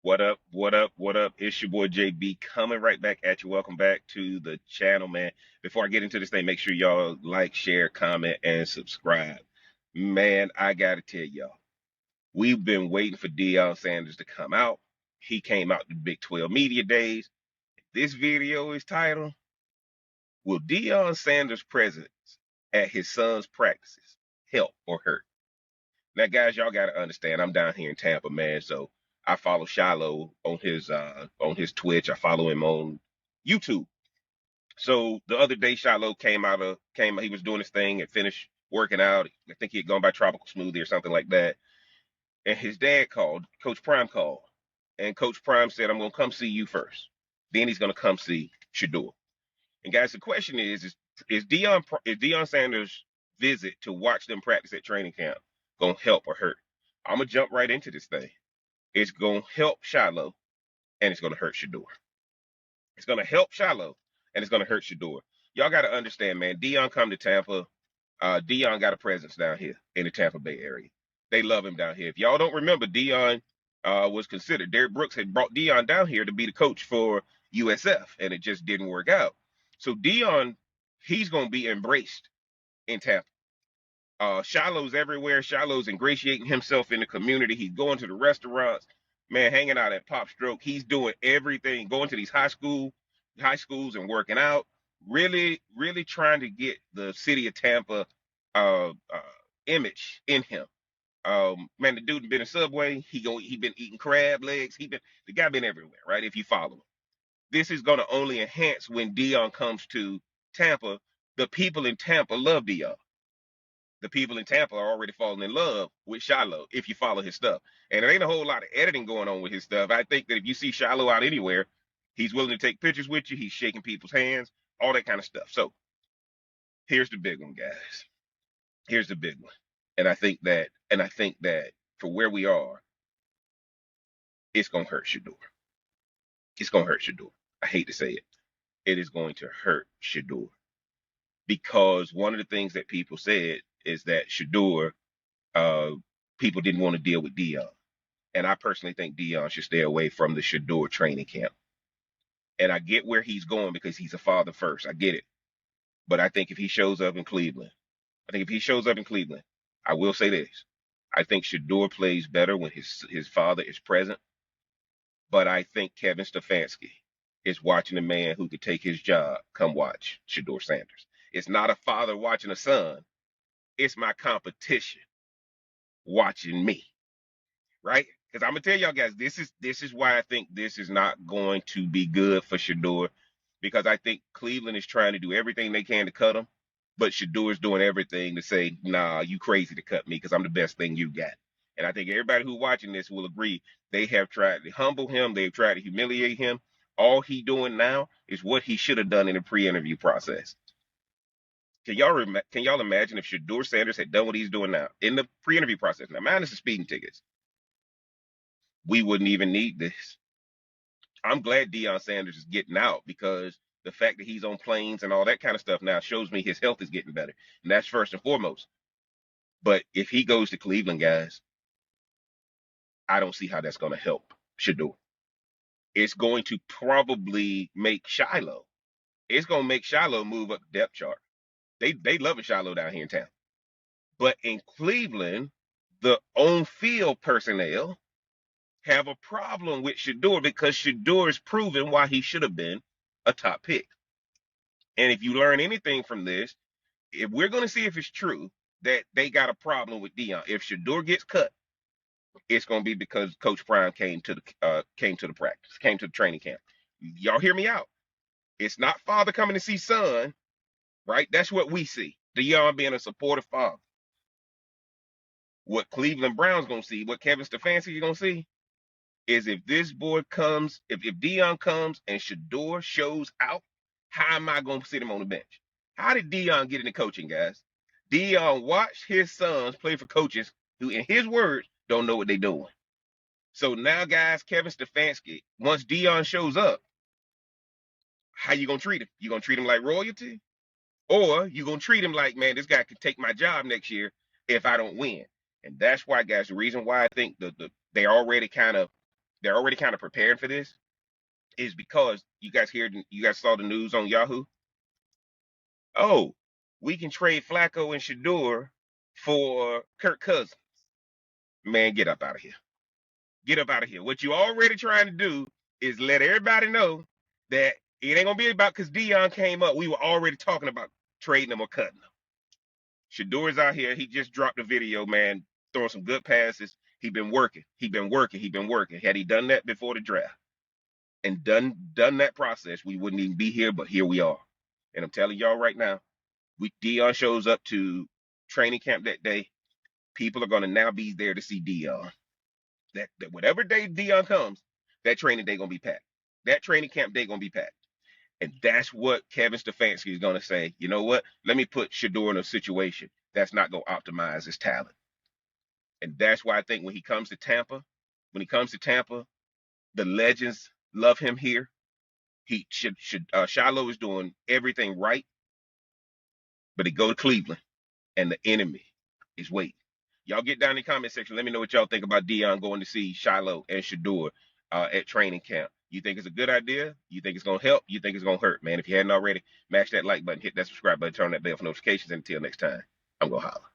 What up? What up? What up? It's your boy JB coming right back at you. Welcome back to the channel, man. Before I get into this thing, make sure y'all like, share, comment, and subscribe. Man, I gotta tell y'all, we've been waiting for Deion Sanders to come out. He came out the Big 12 Media Days. This video is titled, Will Deion Sanders' presence at his son's practices help or hurt? Now, guys, y'all gotta understand, I'm down here in Tampa, man. So I follow Shiloh on his Twitch. I follow him on YouTube. So the other day, Shiloh he was doing his thing and finished working out. I think he had gone by Tropical Smoothie or something like that. And his dad called, Coach Prime called, and Coach Prime said, "I'm gonna come see you first. Then he's gonna come see Shedeur." And guys, the question is Deion Sanders' visit to watch them practice at training camp gonna help or hurt? I'm gonna jump right into this thing. It's gonna help Shiloh and it's gonna hurt Shedeur. It's gonna help Shiloh and it's gonna hurt Shedeur. Y'all gotta understand, man. Deion come to Tampa. Deion got a presence down here in the Tampa Bay area. They love him down here. If y'all don't remember, Deion was considered. Derek Brooks had brought Deion down here to be the coach for USF, and it just didn't work out. So Deion, he's gonna be embraced in Tampa. Shiloh's everywhere. Shiloh's ingratiating himself in the community. He's going to the restaurants, man, hanging out at Pop Stroke. He's doing everything, going to these high schools and working out. Really, really trying to get the city of Tampa image in him. Man, the dude been in Subway. He been eating crab legs. The guy been everywhere, right? If you follow him, this is gonna only enhance when Deion comes to Tampa. The people in Tampa love Deion. The people in Tampa are already falling in love with Shiloh if you follow his stuff. And there ain't a whole lot of editing going on with his stuff. I think that if you see Shiloh out anywhere, he's willing to take pictures with you. He's shaking people's hands, all that kind of stuff. So here's the big one, guys. Here's the big one. And I think that for where we are, it's gonna hurt Shedeur. It's gonna hurt Shedeur. I hate to say it. It is going to hurt Shedeur. Because one of the things that people said is that Shedeur, uh, people didn't want to deal with Deion. And I personally think Deion should stay away from the Shedeur training camp. And I get where he's going because he's a father first. I get it. But I think if he shows up in Cleveland, I will say this. I think Shedeur plays better when his father is present. But I think Kevin Stefanski is watching a man who could take his job. Come watch Shedeur Sanders. It's not a father watching a son. It's my competition watching me, right? Because I'm gonna tell y'all guys, this is why I think this is not going to be good for Shedeur, because I think Cleveland is trying to do everything they can to cut him, but Shedeur is doing everything to say, "Nah, you crazy to cut me because I'm the best thing you got." And I think everybody who's watching this will agree they have tried to humble him, they've tried to humiliate him. All he doing now is what he should have done in the pre-interview process. Can y'all imagine if Shedeur Sanders had done what he's doing now in the pre-interview process? Now, minus the speeding tickets, we wouldn't even need this. I'm glad Deion Sanders is getting out because the fact that he's on planes and all that kind of stuff now shows me his health is getting better. And that's first and foremost. But if he goes to Cleveland, guys, I don't see how that's going to help Shedeur. It's going to probably make Shiloh. It's going to make Shiloh move up the depth chart. They love a Shiloh down here in town. But in Cleveland, the on-field personnel have a problem with Shedeur because Shedeur is proven why he should have been a top pick. And if you learn anything from this, if we're going to see if it's true that they got a problem with Deion, if Shedeur gets cut, it's going to be because Coach Prime came to the practice, came to the training camp. Y'all hear me out. It's not father coming to see son, right? That's what we see. Deion being a supportive father. What Cleveland Browns going to see, what Kevin Stefanski going to see, is if this boy comes, if Deion comes and Shedeur shows out, how am I going to sit him on the bench? How did Deion get into coaching, guys? Deion watched his sons play for coaches who, in his words, don't know what they're doing. So now, guys, Kevin Stefanski, once Deion shows up, how you going to treat him? You going to treat him like royalty? Or you going to treat him like, man, this guy could take my job next year if I don't win? And that's why, guys, the reason why I think they already kind of they're already kind of preparing for this is because you guys saw the news on Yahoo. Oh, we can trade Flacco and Shedeur for Kirk Cousins. Man, get up out of here. Get up out of here. What you already trying to do is let everybody know that it ain't gonna be about because Deion came up. We were already talking about trading them or cutting them. Shadeur's out here. He just dropped a video, man, throwing some good passes. He been working. He been working. He been working. Had he done that before the draft and done that process, we wouldn't even be here. But here we are. And I'm telling y'all right now, Deion shows up to training camp that day. People are gonna now be there to see Deion. That whatever day Deion comes, that training day gonna be packed. That training camp day gonna be packed. And that's what Kevin Stefanski is gonna say. You know what? Let me put Shedeur in a situation that's not gonna optimize his talent. And that's why I think when he comes to Tampa, the legends love him here. He should Shiloh is doing everything right, but he go to Cleveland and the enemy is waiting. Y'all get down in the comment section. Let me know what y'all think about Deion going to see Shiloh and Shedeur at training camp. You think it's a good idea? You think it's going to help? You think it's going to hurt? Man, if you hadn't already, mash that like button, hit that subscribe button, turn on that bell for notifications. And until next time, I'm going to holler.